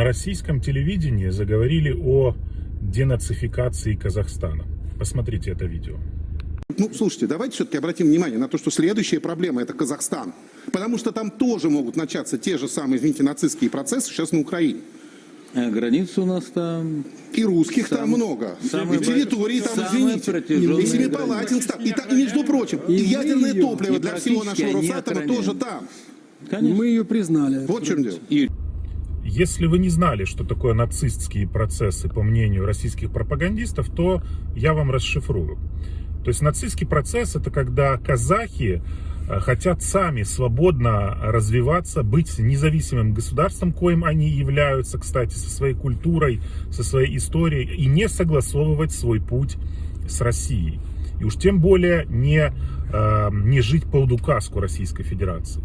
российском телевидении заговорили о денацификации Казахстана. Посмотрите это видео. Ну, слушайте, давайте все-таки обратим внимание на то, что следующая проблема – это Казахстан. Потому что там тоже могут начаться те же самые, извините, нацистские процессы сейчас на Украине. Граница у нас там... И русских там много. И территории там, извините. И Семипалатинск там. И, между прочим, и ядерное топливо для всего нашего Росатома тоже там. Конечно. Мы ее признали. Вот в чем дело. Если вы не знали, что такое нацистские процессы, по мнению российских пропагандистов, то я вам расшифрую. То есть нацистский процесс — это когда казахи хотят сами свободно развиваться, быть независимым государством, коим они являются, кстати, со своей культурой, со своей историей, и не согласовывать свой путь с Россией. И уж тем более не жить под указку Российской Федерации.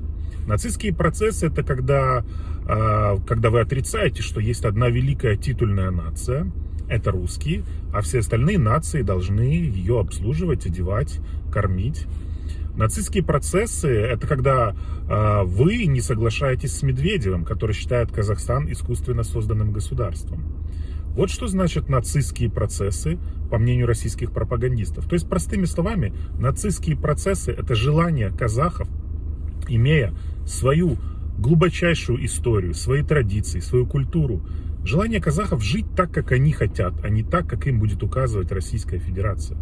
Нацистские процессы — это когда вы отрицаете, что есть одна великая титульная нация, это русские, а все остальные нации должны ее обслуживать, одевать, кормить. Нацистские процессы — это когда вы не соглашаетесь с Медведевым, который считает Казахстан искусственно созданным государством. Вот что значит нацистские процессы, по мнению российских пропагандистов. То есть, простыми словами, нацистские процессы — это желание казахов, имея свою глубочайшую историю, свои традиции, свою культуру, желание казахов жить так, как они хотят, а не так, как им будет указывать Российская Федерация.